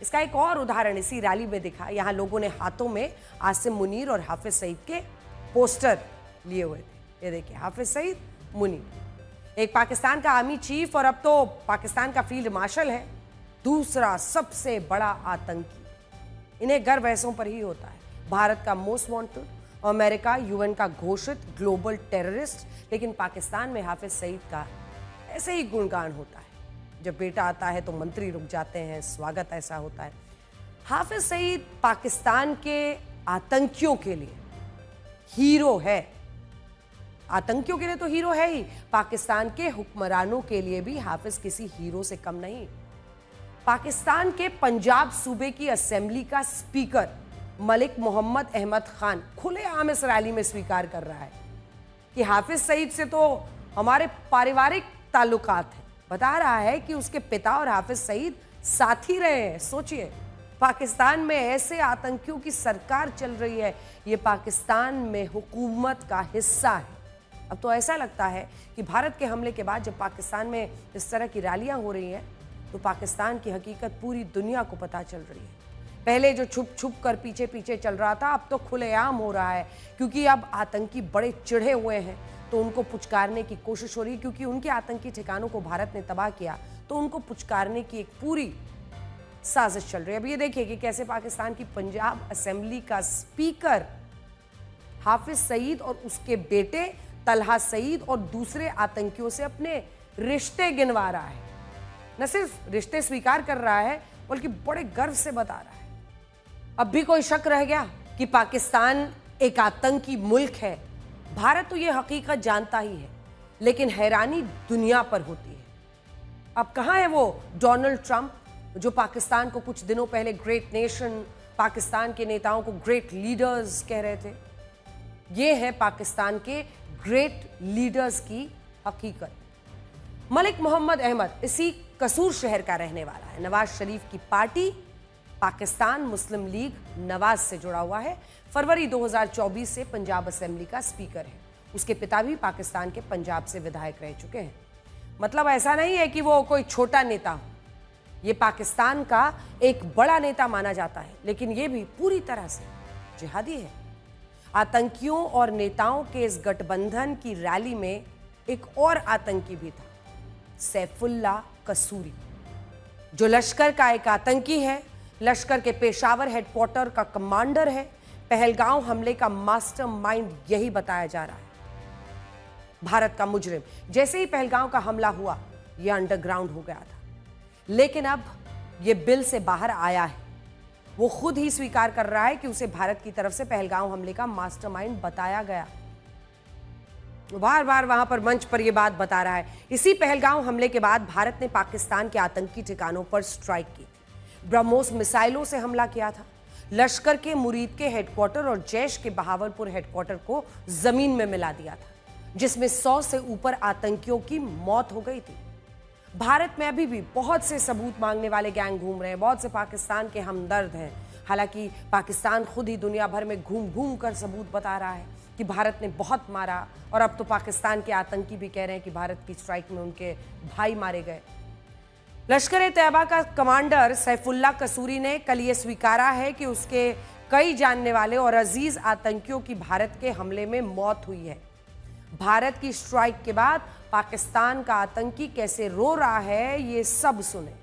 इसका एक और उदाहरण इसी रैली में दिखा। यहाँ लोगों ने हाथों में आसिम मुनीर और हाफिज सईद के पोस्टर लिए हुए थे। ये देखिए, हाफिज सईद, मुनीर, एक पाकिस्तान का आर्मी चीफ और अब तो पाकिस्तान का फील्ड मार्शल है, दूसरा सबसे बड़ा आतंकी। इन्हें गर्व ऐसों पर ही होता है। भारत का मोस्ट वांटेड, अमेरिका यूएन का घोषित ग्लोबल टेररिस्ट, लेकिन पाकिस्तान में हाफिज सईद का ऐसे ही गुणगान होता है। जब बेटा आता है तो मंत्री रुक जाते हैं, स्वागत ऐसा होता है। हाफिज सईद पाकिस्तान के आतंकियों के लिए हीरो है। आतंकियों के लिए तो हीरो है ही, पाकिस्तान के हुक्मरानों के लिए भी हाफिज किसी हीरो से कम नहीं। पाकिस्तान के पंजाब सूबे की असेंबली का स्पीकर मलिक मोहम्मद अहमद खान खुलेआम इस रैली में स्वीकार कर रहा है कि हाफिज सईद से तो हमारे पारिवारिक ताल्लुकात हैं। बता रहा है कि उसके पिता और हाफिज सईद साथ ही रहे हैं। सोचिए, पाकिस्तान में ऐसे आतंकियों की सरकार चल रही है, ये पाकिस्तान में हुकूमत का हिस्सा है। अब तो ऐसा लगता है कि भारत के हमले के बाद जब पाकिस्तान में इस तरह की रैलियां हो रही हैं तो पाकिस्तान की हकीकत पूरी दुनिया को पता चल रही है। पहले जो छुप छुप कर पीछे पीछे चल रहा था, अब तो खुलेआम हो रहा है, क्योंकि अब आतंकी बड़े चिढ़े हुए हैं तो उनको पुचकारने की कोशिश हो रही है। क्योंकि उनके आतंकी ठिकानों को भारत ने तबाह किया तो उनको पुचकारने की एक पूरी साजिश चल रही है। अब ये देखिए कि कैसे पाकिस्तान की पंजाब असेंबली का स्पीकर हाफिज सईद और उसके बेटे तलहा सईद और दूसरे आतंकियों से अपने रिश्ते गिनवा रहा है। न सिर्फ रिश्ते स्वीकार कर रहा है बल्कि बड़े गर्व से बता रहा है। अब भी कोई शक रह गया कि पाकिस्तान एक आतंकी मुल्क है? भारत तो ये हकीकत जानता ही है, लेकिन हैरानी दुनिया पर होती है। अब कहाँ है वो डोनाल्ड ट्रंप जो पाकिस्तान को कुछ दिनों पहले ग्रेट नेशन, पाकिस्तान के नेताओं को ग्रेट लीडर्स कह रहे थे? ये है पाकिस्तान के ग्रेट लीडर्स की हकीकत। मलिक मोहम्मद अहमद इसी कसूर शहर का रहने वाला है। नवाज शरीफ की पार्टी पाकिस्तान मुस्लिम लीग नवाज से जुड़ा हुआ है। फरवरी 2024 से पंजाब असेंबली का स्पीकर है। उसके पिता भी पाकिस्तान के पंजाब से विधायक रह चुके हैं। मतलब ऐसा नहीं है कि वो कोई छोटा नेता हो, ये पाकिस्तान का एक बड़ा नेता माना जाता है, लेकिन ये भी पूरी तरह से जिहादी है। आतंकियों और नेताओं के इस गठबंधन की रैली में एक और आतंकी भी था, सैफुल्ला कसूरी, जो लश्कर का एक आतंकी है, लश्कर के पेशावर हेडक्वार्टर का कमांडर है। पहलगांव हमले का मास्टरमाइंड यही बताया जा रहा है, भारत का मुजरिम। जैसे ही पहलगांव का हमला हुआ, यह अंडरग्राउंड हो गया था, लेकिन अब यह बिल से बाहर आया है। वो खुद ही स्वीकार कर रहा है कि उसे भारत की तरफ से पहलगांव हमले का मास्टरमाइंड बताया गया। बार बार वहां पर मंच पर यह बात बता रहा है। इसी पहलगांव हमले के बाद भारत ने पाकिस्तान के आतंकी ठिकानों पर स्ट्राइक की थी। ब्रह्मोस मिसाइलों से हमला किया था। लश्कर के मुरीद के हेडक्वार्टर और जैश के बहावलपुर हेडक्वार्टर को जमीन में मिला दिया था, जिसमें 100 से ऊपर आतंकियों की मौत हो गई थी। भारत में अभी भी बहुत से सबूत मांगने वाले गैंग घूम रहे हैं, बहुत से पाकिस्तान के हमदर्द हैं। हालांकि पाकिस्तान खुद ही दुनिया भर में घूम घूम कर सबूत बता रहा है कि भारत ने बहुत मारा, और अब तो पाकिस्तान के आतंकी भी कह रहे हैं कि भारत की स्ट्राइक में उनके भाई मारे गए। लश्कर-ए-तैयबा का कमांडर सैफुल्ला कसूरी ने कल ये स्वीकारा है कि उसके कई जानने वाले और अजीज आतंकियों की भारत के हमले में मौत हुई है। भारत की स्ट्राइक के बाद पाकिस्तान का आतंकी कैसे रो रहा है, ये सब सुने।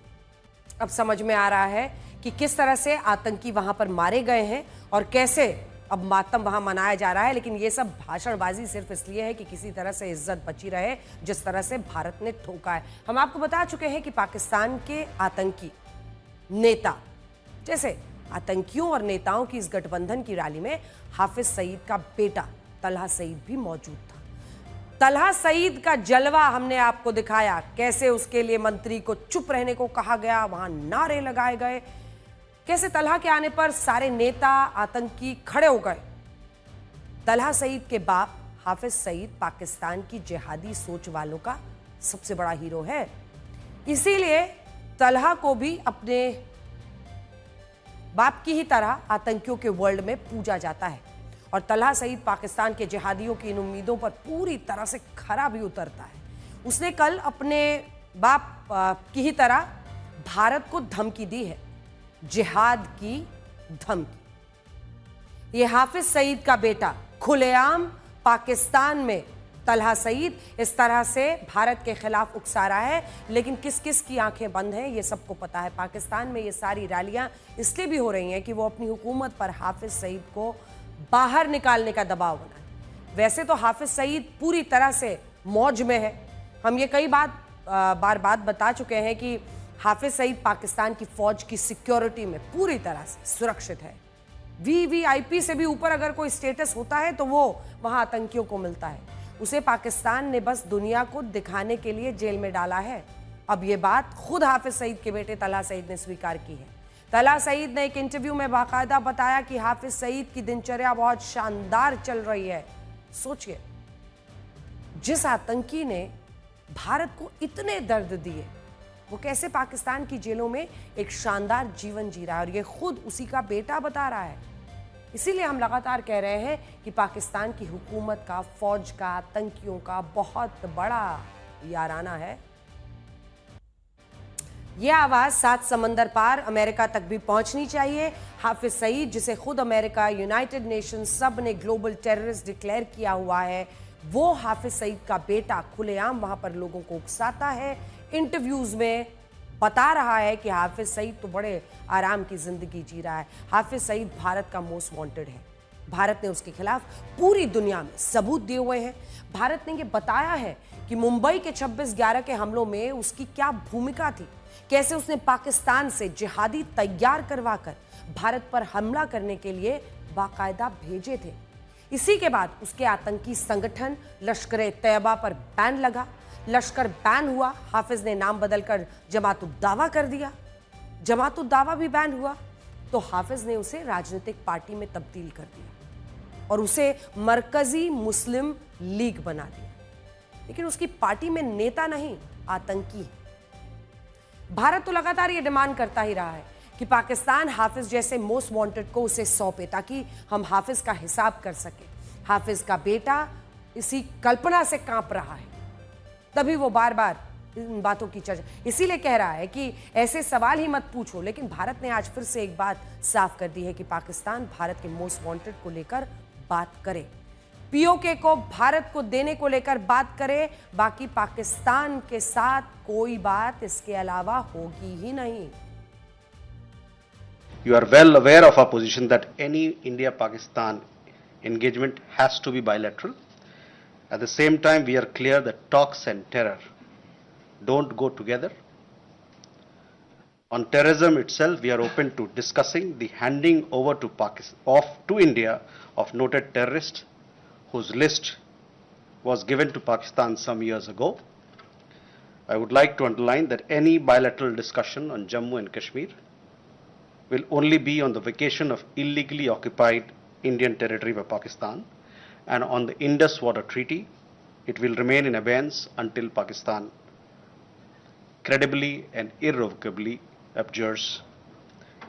अब समझ में आ रहा है कि किस तरह से आतंकी वहां पर मारे गए हैं और कैसे अब मातम वहां मनाया जा रहा है। लेकिन ये सब भाषणबाजी सिर्फ इसलिए है कि किसी तरह से इज्जत बची रहे, जिस तरह से भारत ने ठोका है। हम आपको बता चुके हैं कि पाकिस्तान के आतंकी नेता, जैसे आतंकियों और नेताओं की इस गठबंधन की रैली में हाफिज सईद का बेटा तलहा सईद भी मौजूद था। तलहा सईद का जलवा हमने आपको दिखाया, कैसे उसके लिए मंत्री को चुप रहने को कहा गया, वहां नारे लगाए गए, कैसे तलहा के आने पर सारे नेता आतंकी खड़े हो गए। तलहा सईद के बाप हाफिज सईद पाकिस्तान की जिहादी सोच वालों का सबसे बड़ा हीरो है। इसीलिए तलहा को भी अपने बाप की ही तरह आतंकियों के वर्ल्ड में पूजा जाता है। और तलहा सईद पाकिस्तान के जिहादियों की इन उम्मीदों पर पूरी तरह से खरा भी उतरता है। उसने कल अपने बाप की ही तरह भारत को धमकी दी है जिहाद की धमकी। ये हाफिज सईद का बेटा खुलेआम पाकिस्तान में तलहा सईद इस तरह से भारत के खिलाफ उकसा रहा है, लेकिन किस किस की आंखें बंद हैं ये सबको पता है। पाकिस्तान में ये सारी रैलियां इसलिए भी हो रही हैं कि वो अपनी हुकूमत पर हाफिज सईद को बाहर निकालने का दबाव बनाए। वैसे तो हाफिज सईद पूरी तरह से मौज में है। हम ये कई बार बता चुके हैं कि हाफिज सईद पाकिस्तान की फौज की सिक्योरिटी में पूरी तरह से सुरक्षित है। वीवीआईपी से भी ऊपर अगर कोई स्टेटस होता है तो वो वहां आतंकियों को मिलता है। उसे पाकिस्तान ने बस दुनिया को दिखाने के लिए जेल में डाला है। अब ये बात खुद हाफिज सईद के बेटे तलहा सईद ने स्वीकार की है। तलहा सईद ने एक इंटरव्यू में बाकायदा बताया कि हाफिज सईद की दिनचर्या बहुत शानदार चल रही है। सोचिए, जिस आतंकी ने भारत को इतने दर्द दिए वो कैसे पाकिस्तान की जेलों में एक शानदार जीवन जी रहा है, और ये खुद उसी का बेटा बता रहा है। इसीलिए हम लगातार कह रहे हैं कि पाकिस्तान की हुकूमत का, फौज का, आतंकियों का बहुत बड़ा याराना है। यह आवाज 7 समंदर पार अमेरिका तक भी पहुंचनी चाहिए। हाफिज सईद, जिसे खुद अमेरिका, यूनाइटेड नेशन सब ने ग्लोबल टेररिस्ट डिक्लेयर किया हुआ है, वो हाफिज सईद का बेटा खुलेआम वहां पर लोगों को उकसाता है। इंटरव्यूज में बता रहा है कि हाफिज सईद तो बड़े आराम की जिंदगी जी रहा है। हाफिज सईद भारत का मोस्ट वांटेड है। भारत ने उसके खिलाफ पूरी दुनिया में सबूत दिए हुए हैं। भारत ने यह बताया है कि मुंबई के 26/11 के हमलों में उसकी क्या भूमिका थी, कैसे उसने पाकिस्तान से जिहादी तैयार करवाकर भारत पर हमला करने के लिए बाकायदा भेजे थे। इसी के बाद उसके आतंकी संगठन लश्कर-ए-तैयबा पर बैन लगा। लश्कर बैन हुआ, हाफिज ने नाम बदलकर जमात-उद-दावा कर दिया। जमात-उद-दावा भी बैन हुआ तो हाफिज ने उसे राजनीतिक पार्टी में तब्दील कर दिया और उसे मरकजी मुस्लिम लीग बना दिया। लेकिन उसकी पार्टी में नेता नहीं, आतंकी है। भारत तो लगातार ये डिमांड करता ही रहा है कि पाकिस्तान हाफिज जैसे मोस्ट वांटेड को उसे सौंपे ताकि हम हाफिज का हिसाब कर सके। हाफिज का बेटा इसी कल्पना से कांप रहा है, तभी वो बार बार इन बातों की चर्चा इसीलिए कह रहा है कि ऐसे सवाल ही मत पूछो। लेकिन भारत ने आज फिर से एक बात साफ कर दी है कि पाकिस्तान भारत के मोस्ट वांटेड को लेकर बात करे, पीओके को भारत को देने को लेकर बात करे, बाकी पाकिस्तान के साथ कोई बात इसके अलावा होगी ही नहीं। You are well aware of our position that any India-Pakistan engagement has to be bilateral. At the same time, we are clear that talks and terror don't go together. On terrorism itself, we are open to discussing the handing over to Pakistan, to India, of noted terrorists whose list was given to Pakistan some years ago. I would like to underline that any bilateral discussion on Jammu and Kashmir will only be on the vacation of illegally occupied Indian territory by Pakistan, and on the Indus Water Treaty, it will remain in abeyance until Pakistan credibly and irrevocably abjures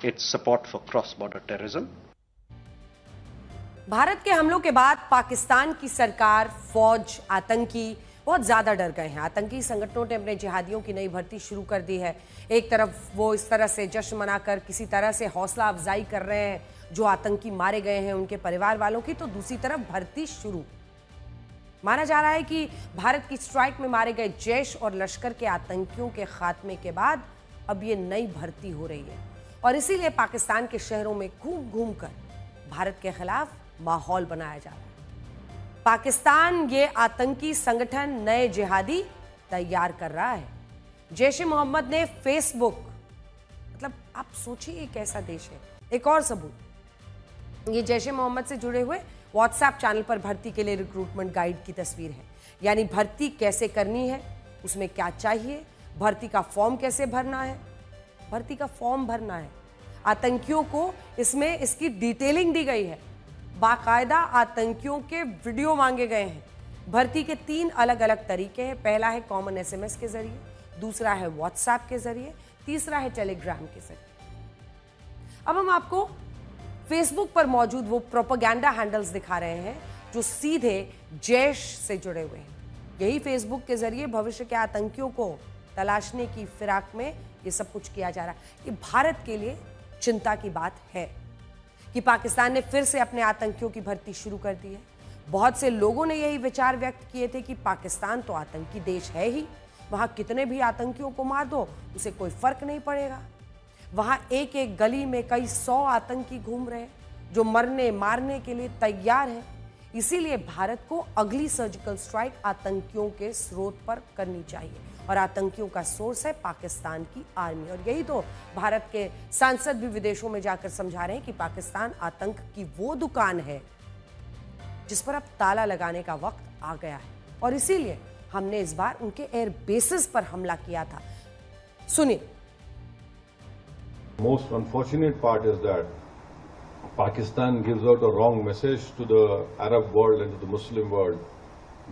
its support for cross-border terrorism. Bharat के हमलों के बाद पाकिस्तान की सरकार, फौज, आतंकी बहुत ज़्यादा डर गए हैं। आतंकी संगठनों ने अपने जिहादियों की नई भर्ती शुरू कर दी है। एक तरफ वो इस तरह से जश्न मनाकर किसी तरह से हौसला अफजाई कर रहे हैं जो आतंकी मारे गए हैं उनके परिवार वालों की, तो दूसरी तरफ भर्ती शुरू। माना जा रहा है कि भारत की स्ट्राइक में मारे गए जैश और लश्कर के आतंकियों के खात्मे के बाद अब ये नई भर्ती हो रही है और इसीलिए पाकिस्तान के शहरों में घूम घूम कर भारत के खिलाफ माहौल बनाया जा रहा है। पाकिस्तान ये आतंकी संगठन, नए जिहादी तैयार कर रहा है। जैश ए मोहम्मद ने फेसबुक, मतलब आप सोचिए एक ऐसा देश है। एक और सबूत, ये जैश ए मोहम्मद से जुड़े हुए व्हाट्सएप चैनल पर भर्ती के लिए रिक्रूटमेंट गाइड की तस्वीर है। यानी भर्ती कैसे करनी है, उसमें क्या चाहिए, भर्ती का फॉर्म कैसे भरना है, भर्ती का फॉर्म भरना है। आतंकियों को इसमें इसकी डिटेलिंग दी गई है। बाकायदा आतंकियों के वीडियो मांगे गए हैं। भर्ती के 3 अलग अलग तरीके हैं। पहला है कॉमन एसएमएस के जरिए, दूसरा है व्हाट्सएप के जरिए, तीसरा है टेलीग्राम के जरिए। अब हम आपको फेसबुक पर मौजूद वो प्रोपेगेंडा हैंडल्स दिखा रहे हैं जो सीधे जैश से जुड़े हुए हैं। यही फेसबुक के जरिए भविष्य के आतंकियों को तलाशने की फिराक में ये सब कुछ किया जा रहा है। ये भारत के लिए चिंता की बात है कि पाकिस्तान ने फिर से अपने आतंकियों की भर्ती शुरू कर दी है। बहुत से लोगों ने यही विचार व्यक्त किए थे कि पाकिस्तान तो आतंकी देश है ही, वहां कितने भी आतंकियों को मार दो उसे कोई फर्क नहीं पड़ेगा। वहां एक एक गली में कई 100 आतंकी घूम रहे हैं जो मरने मारने के लिए तैयार हैं। इसीलिए भारत को अगली सर्जिकल स्ट्राइक आतंकियों के स्रोत पर करनी चाहिए और आतंकियों का सोर्स है पाकिस्तान की आर्मी। और यही तो भारत के सांसद भी विदेशों में जाकर समझा रहे हैं कि पाकिस्तान आतंक की वो दुकान है जिस पर अब ताला लगाने का वक्त आ गया है और इसीलिए हमने इस बार उनके एयर बेसिस पर हमला किया था। सुनिए। Most unfortunate part is that Pakistan gives out a wrong message to the Arab world and to the Muslim world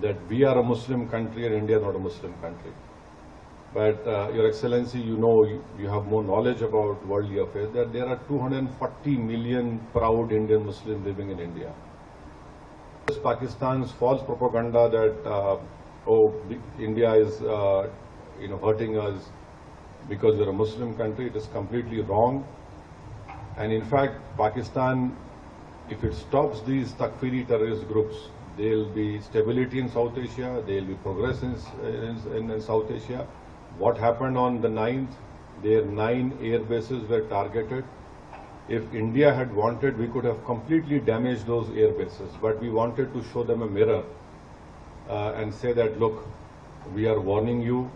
that we are a Muslim country and India is not a Muslim country. But Your Excellency, you know, you have more knowledge about worldly affairs, that there are 240 million proud Indian Muslims living in India. This Pakistan's false propaganda that India is hurting us because we're a Muslim country, it is completely wrong. And in fact, Pakistan, if it stops these Takfiri terrorist groups, there will be stability in South Asia, there will be progress in South Asia. What happened on the 9th, their 9 air bases were targeted. If India had wanted, we could have completely damaged those air bases, but we wanted to show them a mirror and say that, look, we are warning you,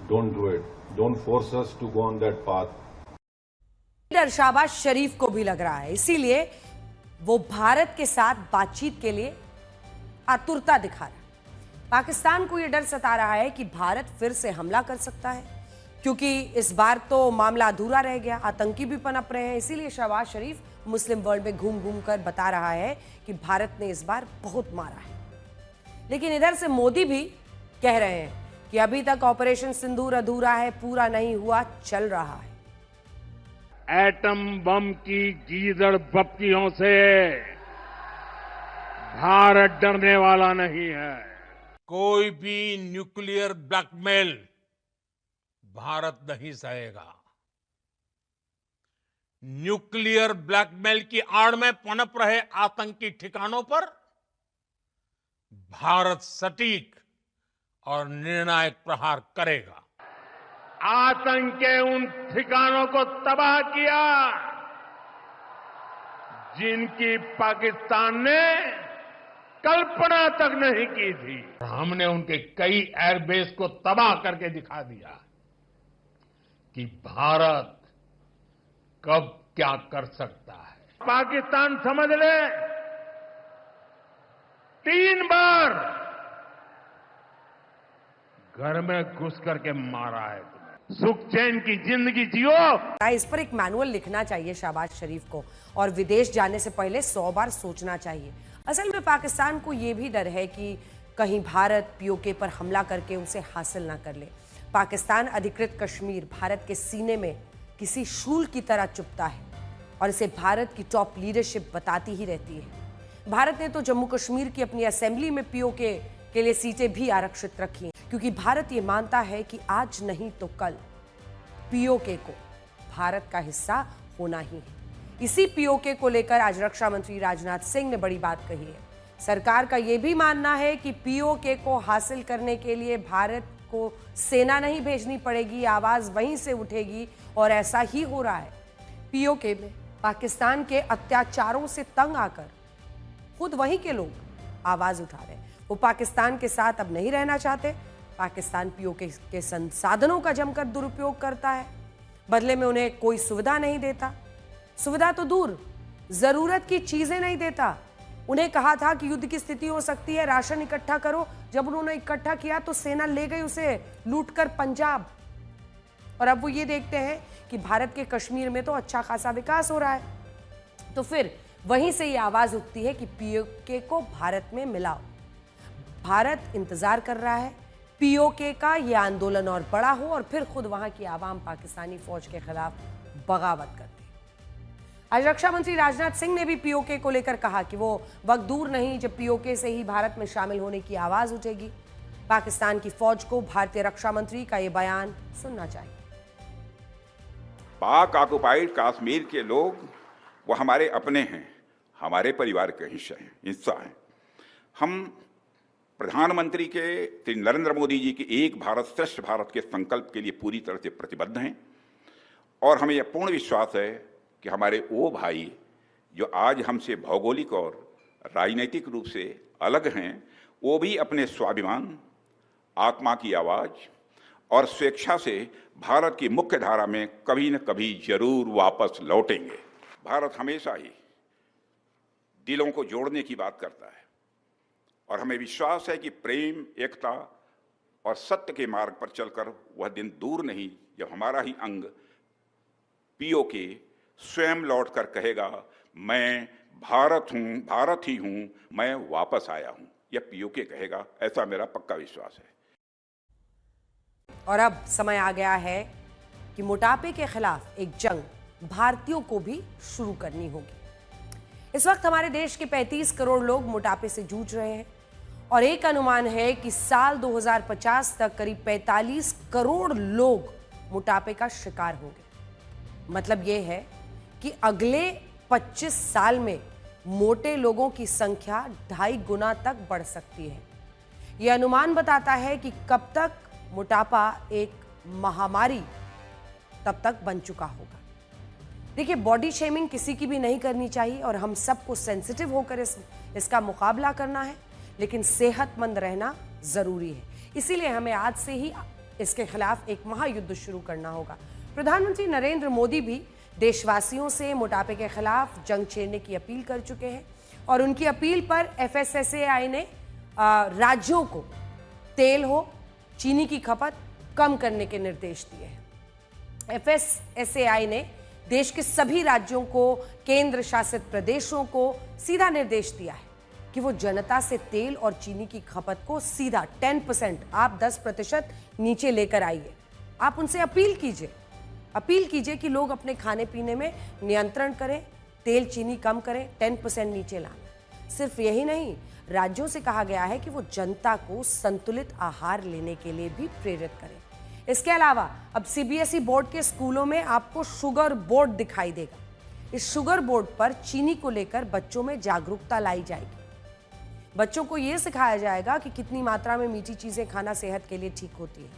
don't do it. Don't force us to go on that path. डर शहबाज शरीफ को भी लग रहा है, इसीलिए वो भारत के साथ बातचीत के लिए आतुरता दिखा रहा है। पाकिस्तान को यह डर सता रहा है कि भारत फिर से हमला कर सकता है, क्योंकि इस बार तो मामला अधूरा रह गया, आतंकी भी पनप रहे हैं। इसीलिए शहबाज शरीफ मुस्लिम वर्ल्ड में घूम घूम कर बता रहा है कि भारत ने इस बार बहुत मारा है। लेकिन इधर से मोदी भी कह रहे हैं कि अभी तक ऑपरेशन सिंदूर अधूरा है, पूरा नहीं हुआ, चल रहा है। एटम बम की गीदड़ बप्तियों से भारत डरने वाला नहीं है। कोई भी न्यूक्लियर ब्लैकमेल भारत नहीं सहेगा। न्यूक्लियर ब्लैकमेल की आड़ में पनप रहे आतंकी ठिकानों पर भारत सटीक और निर्णायक प्रहार करेगा। आतंक के उन ठिकानों को तबाह किया जिनकी पाकिस्तान ने कल्पना तक नहीं की थी। हमने उनके कई एयरबेस को तबाह करके दिखा दिया कि भारत कब क्या कर सकता है। पाकिस्तान समझ ले, 3 बार घर में घुस करके मारा है। सुख चैन की जिंदगी जियो। इस पर एक मैनुअल लिखना चाहिए शहबाज शरीफ को और विदेश जाने से पहले 100 बार सोचना चाहिए। असल में पाकिस्तान को यह भी डर है कि कहीं भारत पीओके पर हमला करके उसे हासिल ना कर ले। पाकिस्तान अधिकृत कश्मीर भारत के सीने में किसी शूल की तरह चुभता है और इसे भारत की टॉप लीडरशिप बताती ही रहती है। भारत ने तो जम्मू कश्मीर की अपनी असेंबली में पीओके के लिए सीटें भी आरक्षित रखी, क्योंकि भारत ये मानता है कि आज नहीं तो कल पीओके को भारत का हिस्सा होना ही है। इसी पीओके को लेकर आज रक्षा मंत्री राजनाथ सिंह ने बड़ी बात कही है। सरकार का यह भी मानना है कि पीओके को हासिल करने के लिए भारत को सेना नहीं भेजनी पड़ेगी, आवाज वहीं से उठेगी और ऐसा ही हो रहा है। पीओके में पाकिस्तान के अत्याचारों से तंग आकर खुद वहीं के लोग आवाज उठा रहे हैं। वो पाकिस्तान के साथ अब नहीं रहना चाहते। पाकिस्तान पीओके के संसाधनों का जमकर दुरुपयोग करता है, बदले में उन्हें कोई सुविधा नहीं देता। सुविधा तो दूर, जरूरत की चीजें नहीं देता। उन्हें कहा था कि युद्ध की स्थिति हो सकती है, राशन इकट्ठा करो। जब उन्होंने इकट्ठा किया तो सेना ले गई उसे लूटकर पंजाब। और अब वो ये देखते हैं कि भारत के कश्मीर में तो अच्छा खासा विकास हो रहा है, तो फिर वहीं से ये आवाज उठती है कि पीओके को भारत में मिलाओ। भारत इंतजार कर रहा है पीओके का ये आंदोलन और बड़ा हो और फिर खुद वहां की आवाम पाकिस्तानी फौज के खिलाफ बगावत करते। आज रक्षा मंत्री राजनाथ सिंह ने भी पीओके को लेकर कहा कि वो वक्त दूर नहीं जब पीओके से ही भारत में शामिल होने की आवाज उठेगी। पाकिस्तान की फौज को भारतीय रक्षा मंत्री का ये बयान सुनना चाहिए। पाक ऑक्युपाइड कश्मीर के लोग वो हमारे अपने हैं, हमारे परिवार के हिस्सा हैं। हम प्रधानमंत्री के श्री नरेंद्र मोदी जी के एक भारत श्रेष्ठ भारत के संकल्प के लिए पूरी तरह से प्रतिबद्ध हैं और हमें यह पूर्ण विश्वास है कि हमारे वो भाई जो आज हमसे भौगोलिक और राजनीतिक रूप से अलग हैं, वो भी अपने स्वाभिमान, आत्मा की आवाज़ और स्वेच्छा से भारत की मुख्य धारा में कभी न कभी जरूर वापस लौटेंगे। भारत हमेशा ही दिलों को जोड़ने की बात करता है और हमें विश्वास है कि प्रेम, एकता और सत्य के मार्ग पर चलकर वह दिन दूर नहीं जब हमारा ही अंग पीओके स्वयं लौटकर कहेगा, मैं भारत हूं, भारत ही हूं, मैं वापस आया हूं। यह पीओके कहेगा, ऐसा मेरा पक्का विश्वास है। और अब समय आ गया है कि मोटापे के खिलाफ एक जंग भारतीयों को भी शुरू करनी होगी। इस वक्त हमारे देश के 35 करोड़ लोग मोटापे से जूझ रहे हैं और एक अनुमान है कि साल 2050 तक करीब 45 करोड़ लोग मोटापे का शिकार होंगे। मतलब यह है कि अगले 25 साल में मोटे लोगों की संख्या 2.5 गुना तक बढ़ सकती है। यह अनुमान बताता है कि कब तक मोटापा एक महामारी तब तक बन चुका होगा। देखिए, बॉडी शेमिंग किसी की भी नहीं करनी चाहिए और हम सबको सेंसिटिव होकर इसका मुकाबला करना है, लेकिन सेहतमंद रहना जरूरी है। इसीलिए हमें आज से ही इसके खिलाफ एक महायुद्ध शुरू करना होगा। प्रधानमंत्री नरेंद्र मोदी भी देशवासियों से मोटापे के खिलाफ जंग छेड़ने की अपील कर चुके हैं और उनकी अपील पर FSSAI ने राज्यों को तेल हो, चीनी की खपत कम करने के निर्देश दिए हैं। FSSAI ने देश के सभी राज्यों को, केंद्र शासित प्रदेशों को सीधा निर्देश दिया है कि वो जनता से तेल और चीनी की खपत को सीधा 10%, आप 10% नीचे लेकर आइए। आप उनसे अपील कीजिए कि लोग अपने खाने पीने में नियंत्रण करें, तेल चीनी कम करें, 10% नीचे लाना। सिर्फ यही नहीं, राज्यों से कहा गया है कि वो जनता को संतुलित आहार लेने के लिए भी प्रेरित करें। इसके अलावा अब CBSE बोर्ड के स्कूलों में आपको शुगर बोर्ड दिखाई देगा। इस शुगर बोर्ड पर चीनी को लेकर बच्चों में जागरूकता लाई जाएगी। बच्चों को यह सिखाया जाएगा कि कितनी मात्रा में मीठी चीजें खाना सेहत के लिए ठीक होती है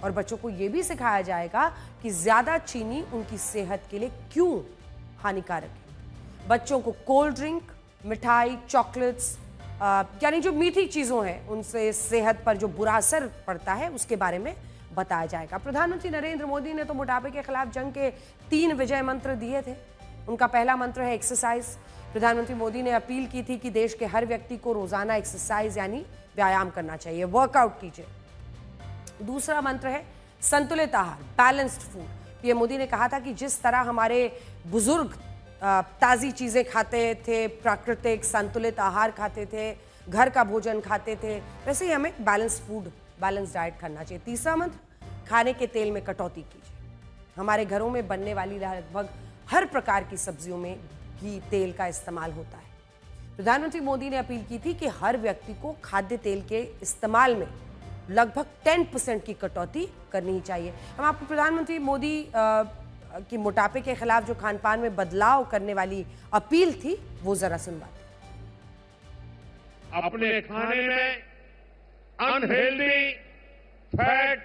और बच्चों को यह भी सिखाया जाएगा कि ज्यादा चीनी उनकी सेहत के लिए क्यों हानिकारक है। बच्चों को कोल्ड ड्रिंक, मिठाई, चॉकलेट्स यानी जो मीठी चीजों हैं उनसे सेहत पर जो बुरा असर पड़ता है उसके बारे में बताया जाएगा। प्रधानमंत्री नरेंद्र मोदी ने तो मोटापे के खिलाफ जंग के 3 विजय मंत्र दिए थे। उनका पहला मंत्र है एक्सरसाइज। प्रधानमंत्री मोदी ने अपील की थी कि देश के हर व्यक्ति को रोजाना एक्सरसाइज यानी व्यायाम करना चाहिए, वर्कआउट कीजिए। दूसरा मंत्र है संतुलित आहार, बैलेंस्ड फूड। पीएम मोदी ने कहा था कि जिस तरह हमारे बुजुर्ग ताज़ी चीज़ें खाते थे, प्राकृतिक संतुलित आहार खाते थे, घर का भोजन खाते थे, वैसे ही हमें बैलेंस्ड फूड, बैलेंस डाइट करना चाहिए। तीसरा मंत्र, खाने के तेल में कटौती कीजिए। हमारे घरों में बनने वाली लगभग हर प्रकार की सब्जियों में घी, तेल का इस्तेमाल होता है। प्रधानमंत्री मोदी ने अपील की थी कि हर व्यक्ति को खाद्य तेल के इस्तेमाल में लगभग 10% की कटौती करनी ही चाहिए। हम आपको प्रधानमंत्री मोदी कि मोटापे के खिलाफ जो खान पान में बदलाव करने वाली अपील थी वो जरा सुनवाते। अपने खाने में अनहेल्दी फैट,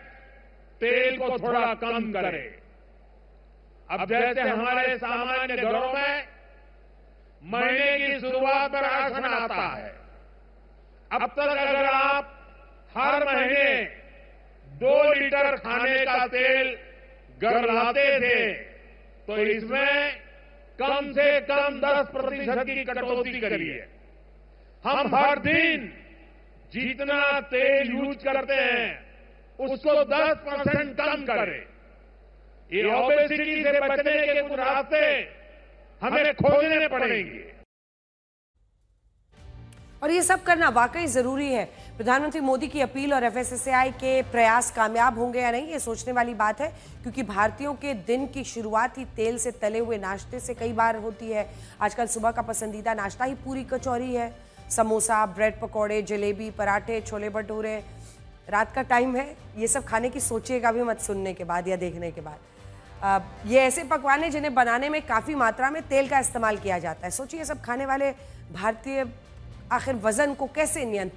तेल को थोड़ा कम करें। अब जैसे हमारे सामान्य घरों में महीने की शुरुआत में राशन आता है, अब तक अगर आप हर महीने 2 लीटर खाने का तेल घर लाते थे तो इसमें कम से कम 10% की कटौती करिए। हम हर दिन जितना तेल यूज करते हैं उसको 10% कम करें। ये ओबेसिटी से बचने के कुछ रास्ते हमें खोजने पड़ेंगे और ये सब करना वाकई जरूरी है। प्रधानमंत्री मोदी की अपील और FSSAI के प्रयास कामयाब होंगे या नहीं, ये सोचने वाली बात है, क्योंकि भारतीयों के दिन की शुरुआत ही तेल से तले हुए नाश्ते से कई बार होती है। आजकल सुबह का पसंदीदा नाश्ता ही पूरी कचौरी है, समोसा, ब्रेड पकौड़े, जलेबी, पराठे, छोले भटूरे। रात का टाइम है, ये सब खाने की सोचिएगा भी मत सुनने के बाद या देखने के बाद। ये ऐसे पकवान हैं जिन्हें बनाने में काफ़ी मात्रा में तेल का इस्तेमाल किया जाता है। सोचिए सब खाने वाले भारतीय आखिर वज़न को कैसे नियंत्रित